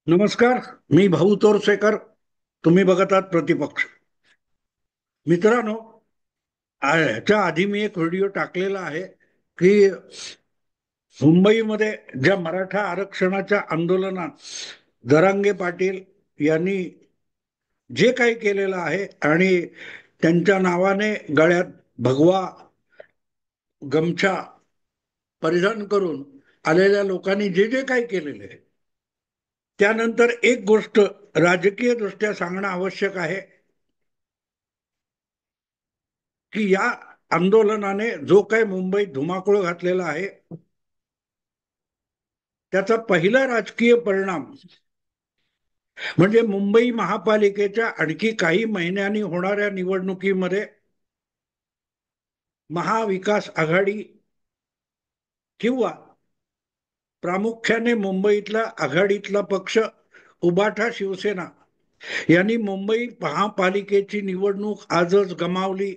नमस्कार. मी भाऊ तोरसेकर. तुम्ही बघत आहात प्रतिपक्ष. मित्रांनो, ह्याच्या आधी मी एक व्हिडिओ टाकलेला आहे की मुंबईमध्ये ज्या मराठा आरक्षणाच्या आंदोलनात जरांगे पाटील यांनी जे काही केलेलं आहे आणि त्यांच्या नावाने गळ्यात भगवा गमछा परिधान करून आलेल्या लोकांनी जे जे काही केलेले आहे, त्यानंतर एक गोष्ट राजकीय दृष्ट्या सांगणं आवश्यक आहे की या आंदोलनाने जो काही मुंबईत धुमाकूळ घातलेला आहे, त्याचा पहिला राजकीय परिणाम म्हणजे मुंबई महापालिकेच्या आणखी काही महिन्यांनी होणाऱ्या निवडणुकीमध्ये महाविकास आघाडी किंवा प्रामुख्याने मुंबईतला आघाडीतला पक्ष उबाठा शिवसेना यांनी मुंबई महापालिकेची निवडणूक आजच गमावली,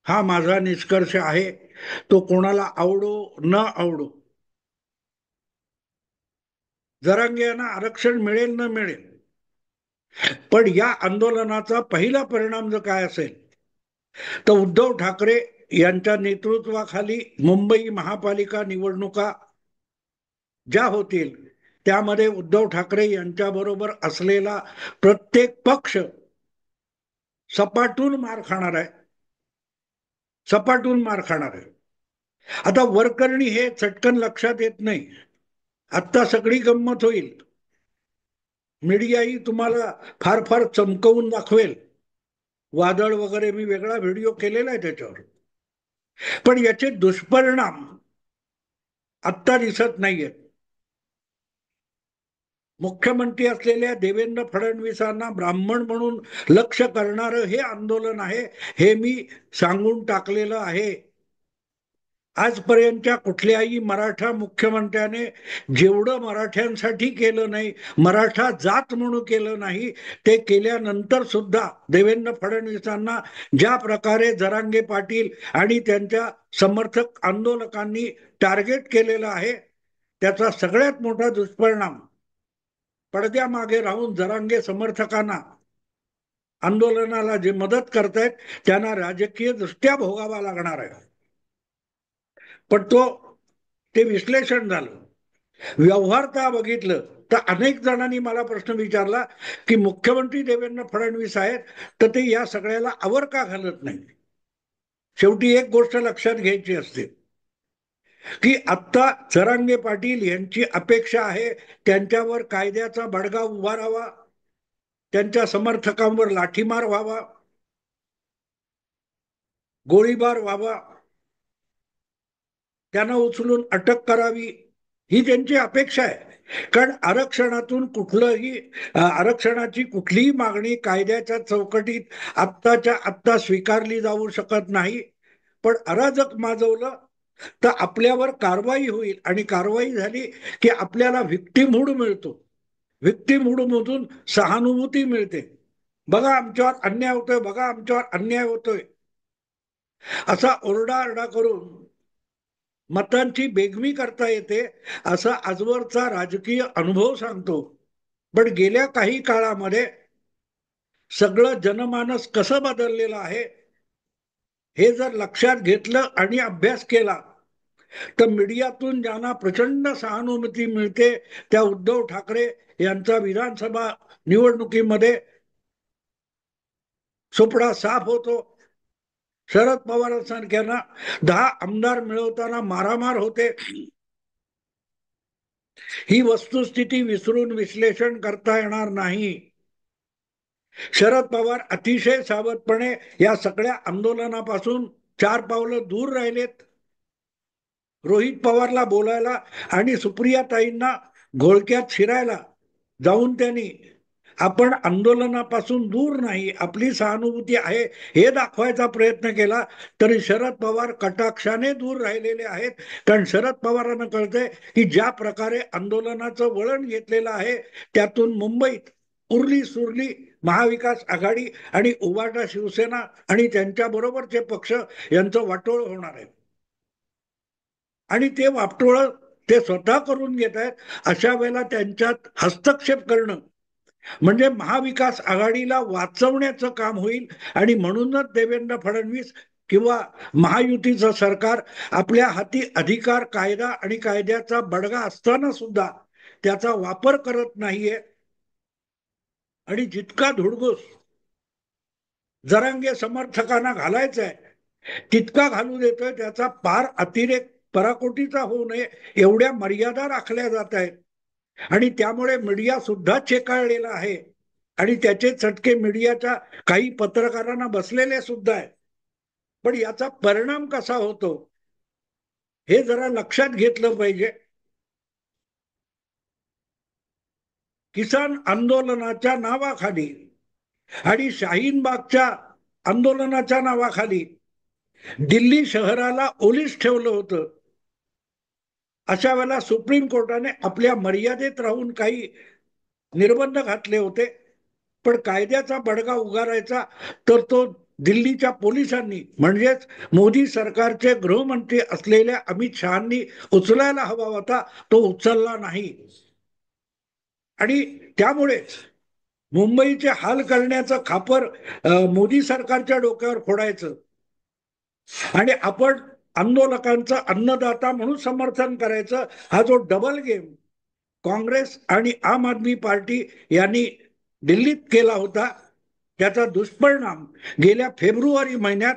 हा माझा निष्कर्ष आहे. तो कोणाला आवडो न आवडो, जरांगे यांना आरक्षण मिळेल न मिळेल, पण या आंदोलनाचा पहिला परिणाम जर काय असेल तर उद्धव ठाकरे यांच्या नेतृत्वाखाली मुंबई महापालिका निवडणुका ज्या होतील त्यामध्ये उद्धव ठाकरे यांच्याबरोबर असलेला प्रत्येक पक्ष सपाटून मार खाणार आहे. सपाटून मार खाणार आहे. आता वरकरणी हे चटकन लक्षात येत नाही. आत्ता सगळी गंमत होईल. मीडियाही तुम्हाला फार फार चमकवून दाखवेल. वादळ वगैरे मी वेगळा व्हिडिओ केलेला आहे त्याच्यावर. पण याचे दुष्परिणाम आत्ता दिसत नाहीयेत. मुख्यमंत्री असलेल्या देवेंद्र फडणवीसांना ब्राह्मण म्हणून लक्ष करणारं हे आंदोलन आहे, हे मी सांगून टाकलेलं आहे. आजपर्यंतच्या कुठल्याही मराठा मुख्यमंत्र्याने जेवढं मराठ्यांसाठी केलं नाही, मराठा जात म्हणून केलं नाही, ते केल्यानंतर सुद्धा देवेंद्र फडणवीसांना ज्या प्रकारे जरांगे पाटील आणि त्यांच्या समर्थक आंदोलकांनी टार्गेट केलेलं आहे, त्याचा सगळ्यात मोठा दुष्परिणाम पडद्यामागे राहून जरांगे समर्थकांना आंदोलनाला जे मदत करतायत त्यांना राजकीय दृष्ट्या भोगावा लागणार आहे. पण ते विश्लेषण झालं. व्यवहारता बघितलं तर अनेक जणांनी मला प्रश्न विचारला की मुख्यमंत्री देवेंद्र फडणवीस आहेत तर ते या सगळ्याला आवर का घालत नाही. शेवटी एक गोष्ट लक्षात घ्यायची असते की आता जरांगे पाटील यांची अपेक्षा आहे त्यांच्यावर कायद्याचा बडगा उभा राहावा, त्यांच्या समर्थकांवर लाठीमार व्हावा, गोळीबार व्हावा, त्यांना उचलून अटक करावी, ही त्यांची अपेक्षा आहे. कारण आरक्षणाची कुठलीही मागणी कायद्याच्या चौकटीत आत्ताच्या आत्ता स्वीकारली जाऊ शकत नाही. पण अराजक माजवलं तर आपल्यावर कारवाई होईल आणि कारवाई झाली की आपल्याला व्हिक्टिमहूड मिळतो. व्हिक्टिमहूड मधून सहानुभूती मिळते. बघा आमच्यावर अन्याय होतोय, बघा आमच्यावर अन्याय होतोय, असा ओरडाआरडा करून मतांची बेगमी करता येते, असा आजवरचा राजकीय अनुभव सांगतो. पण गेल्या काही काळामध्ये सगळं जनमानस कसं बदललेलं आहे हे जर लक्षात घेतलं आणि अभ्यास केला तर मीडियातून ज्यांना प्रचंड सहानुभूती मिळते त्या उद्धव ठाकरे यांचा विधानसभा निवडणुकीमध्ये सुपडा साफ होतो. शरद पवारांसारख्यांना 10 आमदार मिळवताना मारामार होते. ही वस्तुस्थिती विसरून विश्लेषण करता येणार नाही. शरद पवार अतिशय सावधपणे या सगळ्या आंदोलनापासून 4 पावलं दूर राहिलेत. रोहित पवारला बोलायला आणि सुप्रियाताईंना घोळक्यात शिरायला जाऊन त्यांनी आपण आंदोलनापासून दूर नाही, आपली सहानुभूती आहे हे दाखवायचा प्रयत्न केला, तरी शरद पवार कटाक्षाने दूर राहिलेले आहेत. कारण शरद पवारांना कळतंय की ज्या प्रकारे आंदोलनाचं वळण घेतलेलं आहे त्यातून मुंबईत उरली सुरली महाविकास आघाडी आणि उबाटा शिवसेना आणि त्यांच्या बरोबरचे पक्ष यांचं वाटोळ होणार आहे. आणि ते वाटोळ ते स्वतः करून घेत आहेत. अशा वेळेला त्यांच्यात हस्तक्षेप करणं म्हणजे महाविकास आघाडीला वाचवण्याचं काम होईल. आणि म्हणूनच देवेंद्र फडणवीस किंवा महायुतीचं सरकार आपल्या हाती अधिकार, कायदा आणि कायद्याचा बडगा असताना सुद्धा त्याचा वापर करत नाहीये. आणि जितका धुडगूस जरांगे समर्थकांना घालायचा आहे तितका घालू देतोय. त्याचा पार अतिरेक पराकोटीचा होऊ नये एवढ्या मर्यादा राखल्या जात आहेत. आणि त्यामुळे मीडिया सुद्धा चेकाळलेला आहे. आणि त्याचे चटके मीडियाच्या काही पत्रकारांना बसलेले सुद्धा आहेत. पण याचा परिणाम कसा होतो हे जरा लक्षात घेतलं पाहिजे. किसान आंदोलनाच्या नावाखाली आणि शाहीनबागच्या आंदोलनाच्या नावाखाली दिल्ली शहराला ओलीस ठेवलं होतं. अशा वेळेला सुप्रीम कोर्टाने आपल्या मर्यादेत राहून काही निर्बंध घातले होते. पण कायद्याचा बडगा उगारायचा तर तो दिल्लीच्या पोलिसांनी म्हणजेच मोदी सरकारचे गृहमंत्री असलेल्या अमित शहानी उचलायला हवा होता. तो उचलला नाही. आणि त्यामुळेच मुंबईचे हाल करण्याचं खापर मोदी सरकारच्या डोक्यावर फोडायचं आणि आपण आंदोलकांचा अन्नदाता म्हणून समर्थन करायचं. हा जो डबल गेम काँग्रेस आणि आम आदमी पार्टी यांनी दिल्लीत केला होता त्याचा दुष्परिणाम गेल्या फेब्रुवारी महिन्यात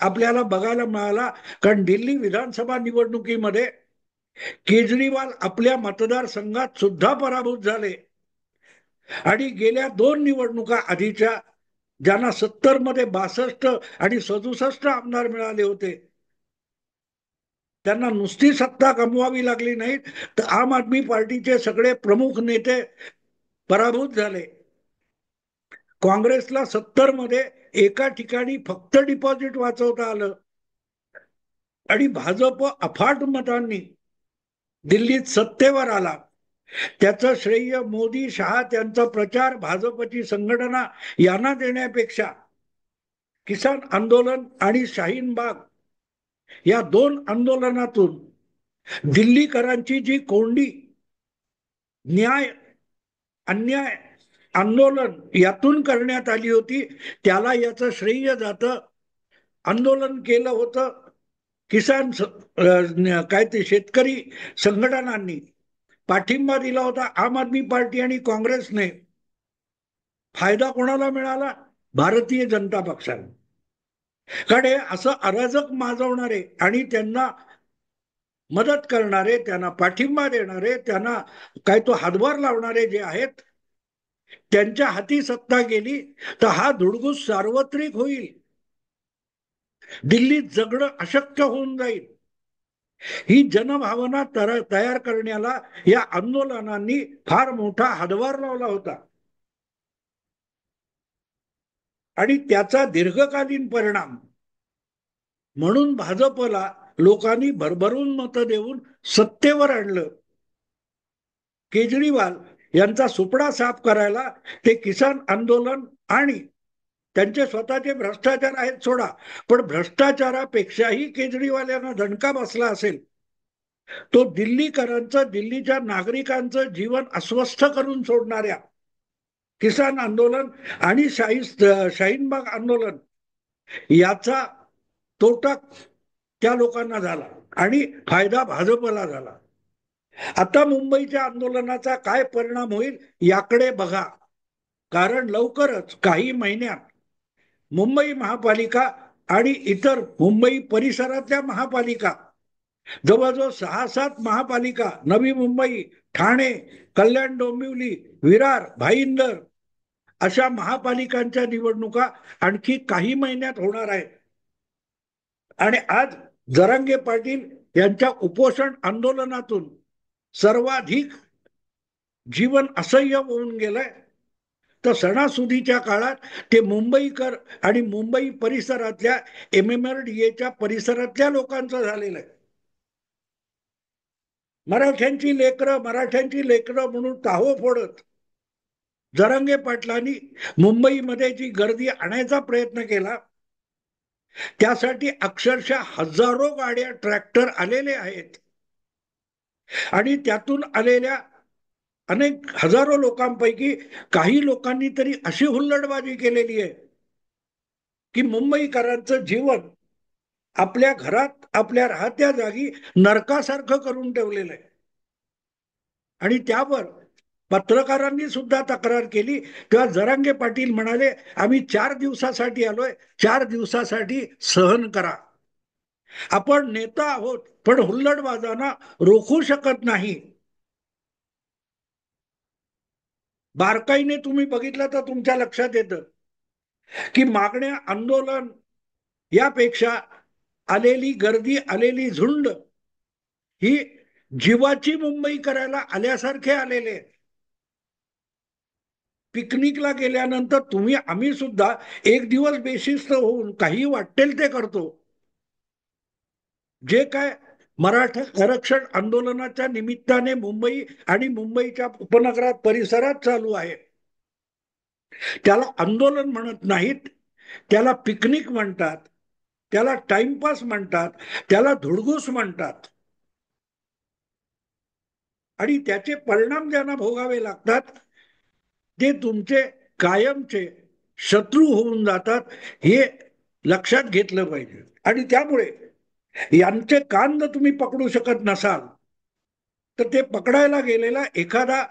आपल्याला बघायला मिळाला. कारण दिल्ली विधानसभा निवडणुकीमध्ये केजरीवाल आपल्या मतदारसंघात सुद्धा पराभूत झाले. आणि गेल्या 2 निवडणुका आधीच्या ज्यांना 70 मध्ये 62 आणि 67 आमदार मिळाले होते त्यांना नुसती सत्ता गमवावी लागली नाही तर आम आदमी पार्टीचे सगळे प्रमुख नेते पराभूत झाले. काँग्रेसला 70 मध्ये एका ठिकाणी फक्त डिपॉझिट वाचवता आलं आणि भाजप अफाट मतांनी दिल्लीत सत्तेवर आला. त्याचं श्रेय मोदी, शहा, त्यांचा प्रचार, भाजपची संघटना यांना देण्यापेक्षा किसान आंदोलन आणि शाहीन बाग या 2 आंदोलनातून दिल्लीकरांची जी कोंडी न्याय अन्याय आंदोलन यातून करण्यात आली होती त्याला याचं श्रेय जातं. आंदोलन केलं होतं किसान काय ते शेतकरी संघटनांनी पाठिंबा दिला होता आम आदमी पार्टी आणि काँग्रेसने. फायदा कोणाला मिळाला? भारतीय जनता पक्षाने. कारण असं अराजक माजवणारे आणि त्यांना मदत करणारे, त्यांना पाठिंबा देणारे, त्यांना काय तो हातभार लावणारे जे आहेत त्यांच्या हाती सत्ता गेली तर हा धुडगूस सार्वत्रिक होईल. दिल्लीत जगणं अशक्य होऊन जाईल. ही जनभावना तयार करण्याला या आंदोलनांनी फार मोठा हातभार लावला होता. आणि त्याचा दीर्घकालीन परिणाम म्हणून भाजपला लोकांनी भरभरून मतं देऊन सत्तेवर आणलं. केजरीवाल यांचा सुपडा साफ करायला ते किसान आंदोलन आणि त्यांचे स्वतःचे भ्रष्टाचार आहेत सोडा, पण भ्रष्टाचारापेक्षाही केजरीवाल यांना दणका बसला असेल तो दिल्लीकरांचं, दिल्लीच्या नागरिकांचं जीवन अस्वस्थ करून सोडणाऱ्या किसान आंदोलन आणि शाहीनबाग आंदोलन याचा तोटा त्या लोकांना झाला आणि फायदा भाजपला झाला. आता मुंबईच्या आंदोलनाचा काय परिणाम होईल याकडे बघा. कारण लवकरच काही महिन्यात मुंबई महापालिका आणि इतर मुंबई परिसरातल्या महापालिका जवळजवळ 6-7 महापालिका नवी मुंबई, ठाणे, कल्याण डोंबिवली, विरार, भाईंदर अशा महापालिकांच्या निवडणुका आणखी काही महिन्यात होणार आहेत. आणि आज जरांगे पाटील यांच्या उपोषण आंदोलनातून सर्वाधिक जीवन असह्य होऊन गेलंय. तर सणासुदीच्या काळात ते मुंबईकर आणि मुंबई परिसरातल्या MMRDAच्या परिसरातल्या लोकांचं झालेलं आहे. मराठ्यांची लेकरं म्हणून टाहो फोडत जरांगे पाटलांनी मुंबईमध्ये जी गर्दी आणायचा प्रयत्न केला त्यासाठी अक्षरशः हजारो गाड्या ट्रॅक्टर आलेले आहेत. आणि त्यातून आलेल्या अनेक हजारो लोकांपैकी काही लोकांनी तरी अशी हुल्लडबाजी केलेली आहे की मुंबईकरांचं जीवन आपल्या घरात आपल्या राहत्या जागी नरकासारखं करून ठेवलेलं आहे. आणि त्यावर पत्रकारांनी सुद्धा तक्रार केली तेव्हा जरांगे पाटील म्हणाले, आम्ही 4 दिवसासाठी आलोय, 4 दिवसासाठी सहन करा. आपण नेता आहोत पण हुल्लडबाजांना रोखू शकत नाही. बारकाईने तुम्ही बघितलं तर तुमच्या लक्षात येतं की मागण्या आंदोलन यापेक्षा आलेली गर्दी आलेली झुंड ही जीवाची मुंबई करायला आल्यासारखे आलेले. पिकनिकला गेल्यानंतर तुम्ही आम्ही सुद्धा एक दिवस बेशिस्त होऊन काही वाटेल ते करतो. जे काय मराठा आरक्षण आंदोलनाच्या निमित्ताने मुंबई आणि मुंबईच्या उपनगरात परिसरात चालू आहे, त्याला आंदोलन म्हणत नाहीत, त्याला पिकनिक म्हणतात, त्याला टाइमपास म्हणतात, त्याला धुडगूस म्हणतात. आणि त्याचे परिणाम ज्यांना भोगावे लागतात ते तुमचे कायमचे शत्रू होऊन जातात, हे लक्षात घेतलं पाहिजे. आणि त्यामुळे यांचे कान जर तुम्ही पकडू शकत नसाल तर ते पकडायला गेलेला एखादा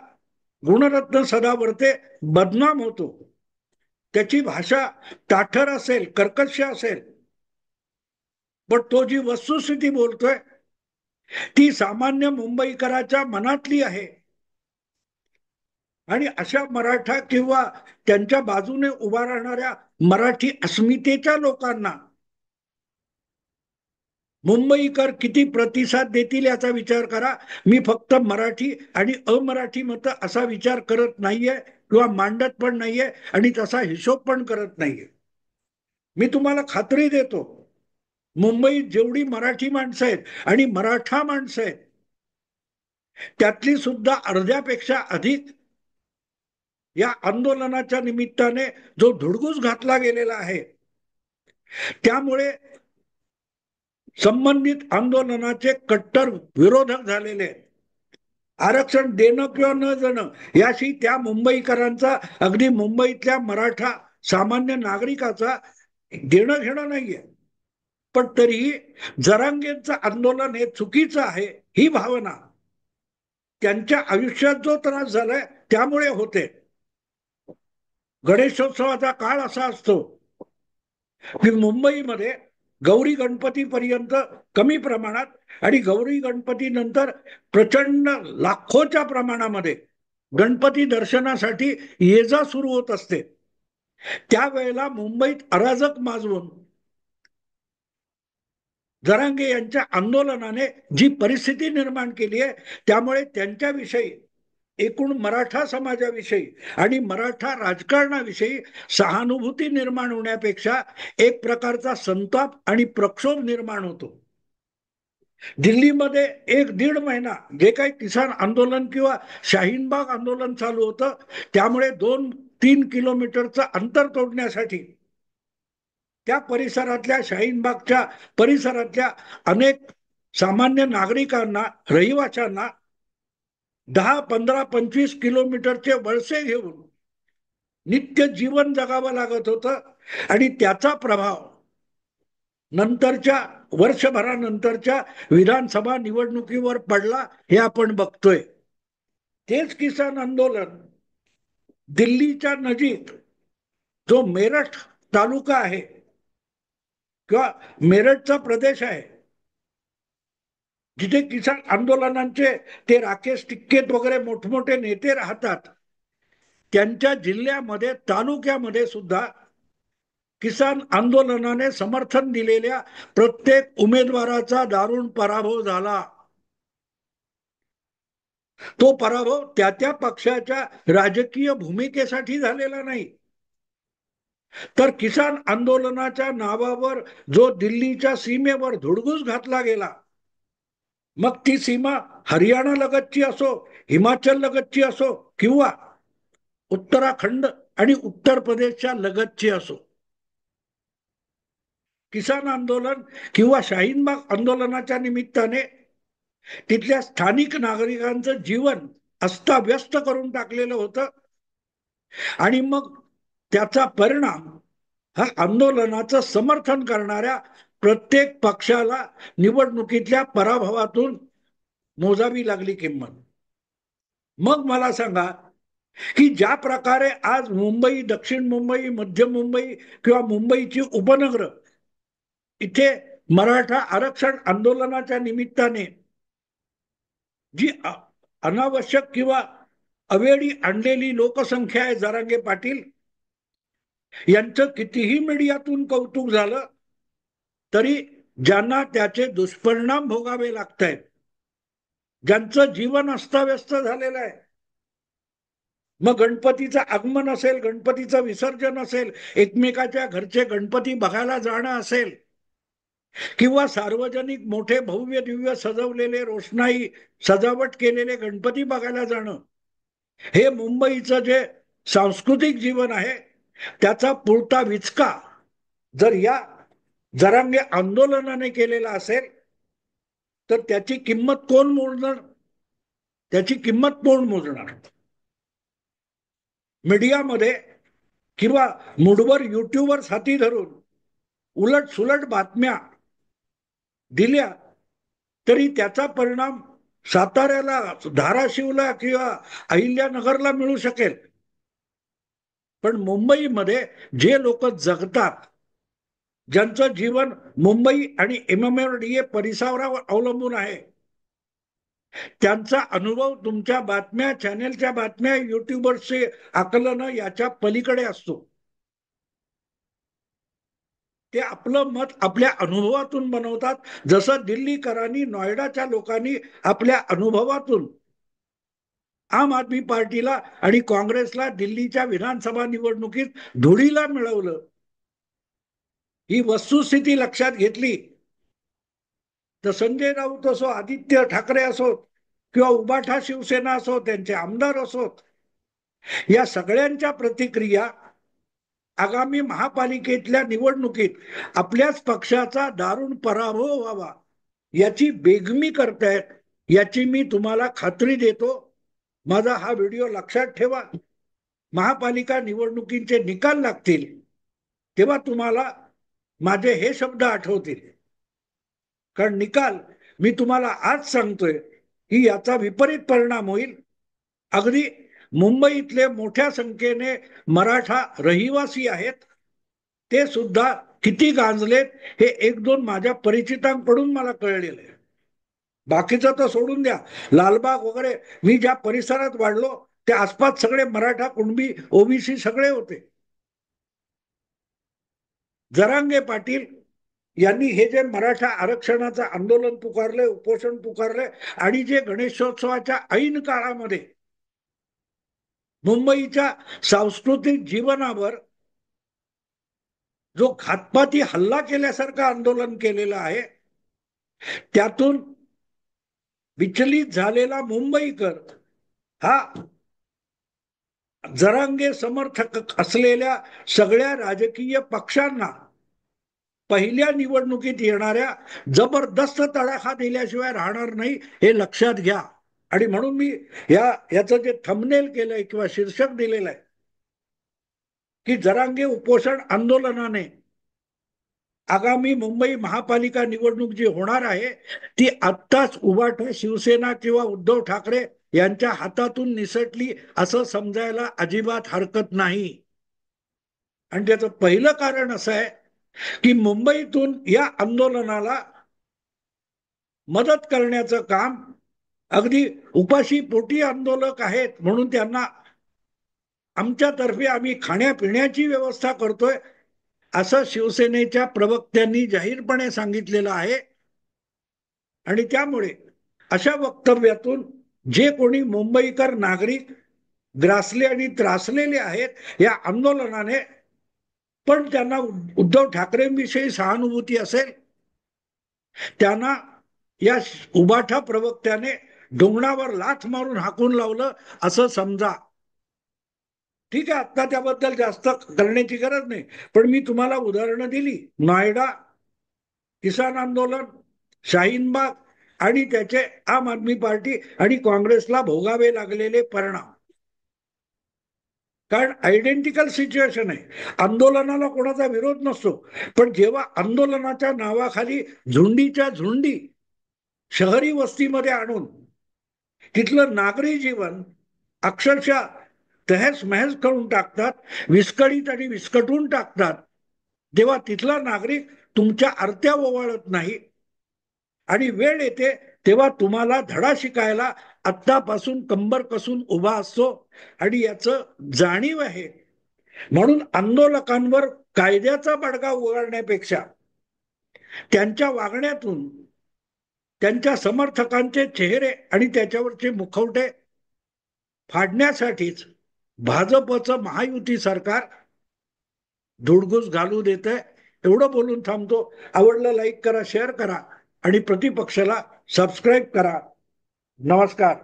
गुणरत्न सदावर्ते बदनाम होतो. त्याची भाषा ताठर असेल, कर्कश असेल, पण तो जी वस्तुस्थिती बोलतोय ती सामान्य मुंबईकराच्या मनातली आहे. आणि अशा मराठा किंवा त्यांच्या बाजूने उभा राहणाऱ्या मराठी अस्मितेच्या लोकांना मुंबईकर किती प्रतिसाद देतील याचा विचार करा. मी फक्त मराठी आणि अमराठी मतं असा विचार करत नाहीये किंवा मांडत पण नाहीये आणि तसा हिशोब पण करत नाहीये. मी तुम्हाला खात्री देतो, मुंबईत जेवढी मराठी माणसं आहेत आणि मराठा माणसं आहेत त्यातली सुद्धा अर्ध्यापेक्षा अधिक या आंदोलनाच्या निमित्ताने जो धुडगूस घातला गेलेला आहे त्यामुळे संबंधित आंदोलनाचे कट्टर विरोधक झालेले आहेत. आरक्षण देणं किंवा न देणं याशी त्या मुंबईकरांचा, अगदी मुंबईतल्या मराठा सामान्य नागरिकाचा देणं घेणं नाहीये. पण तरीही जरांगेंचं आंदोलन हे चुकीचं आहे ही भावना त्यांच्या आयुष्यात जो त्रास झालाय त्यामुळे होते. गणेशोत्सवाचा काळ असा असतो की मुंबईमध्ये गौरी गणपती पर्यंत कमी प्रमाणात आणि गौरी गणपती नंतर प्रचंड लाखोच्या प्रमाणामध्ये गणपती दर्शनासाठी ये जा सुरू होत असते. त्यावेळेला मुंबईत अराजक माजवून जरांगे यांच्या आंदोलनाने जी परिस्थिती निर्माण केली आहे त्यामुळे त्यांच्याविषयी, एकूण मराठा समाजाविषयी आणि मराठा राजकारणाविषयी सहानुभूती निर्माण होण्यापेक्षा एक प्रकारचा संताप आणि प्रक्षोभ निर्माण होतो. दिल्लीमध्ये 1-1.5 महिना जे काही किसान आंदोलन किंवा शाहीनबाग आंदोलन चालू होतं त्यामुळे 2-3 किलोमीटरचं अंतर तोडण्यासाठी त्या परिसरातल्या, शाहीनबागच्या परिसरातल्या अनेक सामान्य नागरिकांना, रहिवाशांना 10-15-25 किलोमीटरचे वळसे घेऊन नित्य जीवन जगावं लागत होतं. आणि त्याचा प्रभाव नंतरच्या वर्षभरानंतरच्या विधानसभा निवडणुकीवर पडला हे आपण बघतोय. तेच किसान आंदोलन दिल्लीच्या नजीक जो मेरठ तालुका आहे किंवा मेरठचा प्रदेश आहे जिथे किसान आंदोलनांचे ते राकेश टिक्केत वगैरे मोठमोठे नेते राहतात, त्यांच्या जिल्ह्यामध्ये, तालुक्यामध्ये सुद्धा किसान आंदोलनाने समर्थन दिलेल्या प्रत्येक उमेदवाराचा दारुण पराभव झाला. तो पराभव त्या पक्षाच्या राजकीय भूमिकेसाठी झालेला नाही, तर किसान आंदोलनाच्या नावावर जो दिल्लीच्या सीमेवर धुडगूस घातला गेला, मग ती सीमा हरियाणा लगतची असो, हिमाचल लगतची असो किंवा उत्तराखंड आणि उत्तर प्रदेशच्या लगतची असो, किसान आंदोलन किंवा शाहीनबाग आंदोलनाच्या निमित्ताने तिथल्या स्थानिक नागरिकांचं जीवन अस्ताव्यस्त करून टाकलेलं होतं. आणि मग त्याचा परिणाम हा आंदोलनाचं समर्थन करणाऱ्या प्रत्येक पक्षाला निवडणुकीतल्या पराभवातून मोजावी लागली किंमत. मग मला सांगा की ज्या प्रकारे आज मुंबई, दक्षिण मुंबई, मध्य मुंबई किंवा मुंबईची उपनगर इथे मराठा आरक्षण आंदोलनाच्या निमित्ताने जी अनावश्यक किंवा अवेळी आणलेली लोकसंख्या आहे, जरांगे पाटील यांचं कितीही मीडियातून कौतुक झालं तरी ज्यांना त्याचे दुष्परिणाम भोगावे लागत आहेत, ज्यांचं जीवन अस्ताव्यस्त झालेलं आहे, मग गणपतीचं आगमन असेल, गणपतीचं विसर्जन असेल, एकमेकाच्या घरचे गणपती बघायला जाणं असेल किंवा सार्वजनिक मोठे भव्य दिव्य सजवलेले रोषणाई सजावट केलेले गणपती बघायला जाणं, हे मुंबईचं जे सांस्कृतिक जीवन आहे त्याचा पुरता विचका जर या जरांगे आंदोलनाने केलेला असेल तर त्याची किंमत कोण मोजणार? त्याची किंमत कोण मोजणार? मीडियामध्ये किंवा मूडवर युट्यूबवर हाती धरून उलट सुलट बातम्या दिल्या तरी त्याचा परिणाम साताऱ्याला, धाराशिवला किंवा अहिल्यानगरला मिळू शकेल, पण मुंबईमध्ये जे लोक जगतात, ज्यांचं जीवन मुंबई आणि MMRDA परिसरावर अवलंबून आहे, त्यांचा अनुभव तुमच्या बातम्या, चॅनेलच्या बातम्या, युट्यूबरचे आकलन याच्या पलीकडे असतो. ते आपलं मत आपल्या अनुभवातून बनवतात, जसं दिल्लीकरांनी, नोएडाच्या लोकांनी आपल्या अनुभवातून आम आदमी पार्टीला आणि काँग्रेसला दिल्लीच्या विधानसभा निवडणुकीत धुळीला मिळवलं. ही वस्तुस्थिती लक्षात घेतली तर संजय राऊत असो, आदित्य ठाकरे असोत किंवा उबाठा शिवसेना असो, त्यांचे आमदार असोत, या सगळ्यांच्या प्रतिक्रिया आगामी महापालिकेतल्या निवडणुकीत आपल्याच पक्षाचा दारुण पराभव व्हावा याची बेगमी करतायत, याची मी तुम्हाला खात्री देतो. माझा हा व्हिडिओ लक्षात ठेवा. महापालिका निवडणुकीचे निकाल लागतील तेव्हा तुम्हाला माझे हे शब्द आठवतील, कारण निकाल मी तुम्हाला आज सांगतोय की याचा विपरीत परिणाम होईल. अगदी मुंबईतले मोठ्या संख्येने मराठा रहिवासी आहेत, ते सुद्धा किती गांजलेत हे एक दोन माझ्या परिचितांकडून मला कळलेलं आहे. बाकीचं तर सोडून द्या, लालबाग वगैरे मी ज्या परिसरात वाढलो त्या आसपास सगळे मराठा, कुणबी, ओबीसी सगळे होते. जरांगे पाटील यांनी हे जे मराठा आरक्षणाचं आंदोलन पुकारले, उपोषण पुकारले आणि जे गणेशोत्सवाच्या ऐन काळामध्ये मुंबईच्या सांस्कृतिक जीवनावर जो घातपाती हल्ला केल्यासारखं आंदोलन केलेलं आहे, त्यातून विचलित झालेला मुंबईकर हा जरांगे समर्थक असलेल्या सगळ्या राजकीय पक्षांना पहिल्या निवडणुकीत येणाऱ्या जबरदस्त तडाखा दिल्याशिवाय राहणार नाही, हे लक्षात घ्या. आणि म्हणून मी याचं जे थंबनेल केलंय किंवा शीर्षक दिलेलं आहे की जरांगे उपोषण आंदोलनाने आगामी मुंबई महापालिका निवडणूक जी होणार आहे ती आत्ताच उभाटा शिवसेना किंवा उद्धव ठाकरे यांच्या हातातून निसटली असं समजायला अजिबात हरकत नाही. आणि त्याचं पहिलं कारण असं आहे की मुंबईतून या आंदोलनाला मदत करण्याचं काम अगदी उपाशी पोटी आंदोलक आहेत म्हणून त्यांना आमच्यातर्फे आम्ही खाण्यापिण्याची व्यवस्था करतोय असं शिवसेनेच्या प्रवक्त्यांनी जाहीरपणे सांगितलेलं आहे. आणि त्यामुळे अशा वक्तव्यातून जे कोणी मुंबईकर नागरिक ग्रासले आणि त्रासलेले आहेत या आंदोलनाने, पण त्यांना उद्धव ठाकरेंविषयी सहानुभूती असेल, त्यांना या उबाठा प्रवक्त्याने डोंगणावर लाथ मारून हाकून लावलं असं समजा. ठीक आहे, आता त्याबद्दल जास्त करण्याची गरज नाही, पण मी तुम्हाला उदाहरणं दिली. नोएडा, किसान आंदोलन, शाहीनबाग आणि त्याचे आम आदमी पार्टी आणि काँग्रेसला भोगावे लागलेले परिणाम. कारण आयडेंटिकल सिच्युएशन आहे. आंदोलनाला कोणाचा विरोध नसतो, पण जेव्हा आंदोलनाच्या नावाखाली झुंडीच्या झुंडी शहरी वस्तीमध्ये आणून तिथलं नागरी जीवन अक्षरशः तहस महस करून टाकतात, विस्कळीत आणि विस्कटून टाकतात, तेव्हा तिथला नागरिक तुमच्या आरत्या ओवाळत नाही आणि वेळ येते तेव्हा तुम्हाला धडा शिकायला आत्तापासून कंबर कसून उभा असतो आणि याचं जाणीव आहे. म्हणून आंदोलकांवर कायद्याचा बडगा उगारण्यापेक्षा त्यांच्या वागण्यातून त्यांच्या समर्थकांचे चेहरे आणि त्याच्यावरचे मुखवटे फाडण्यासाठीच भाजपचं महायुती सरकार धुडगूस घालू देत आहे. एवढं बोलून थांबतो. आवडलं लाईक करा, शेअर करा आणि प्रतिपक्षाला सबस्क्राईब करा. नमस्कार.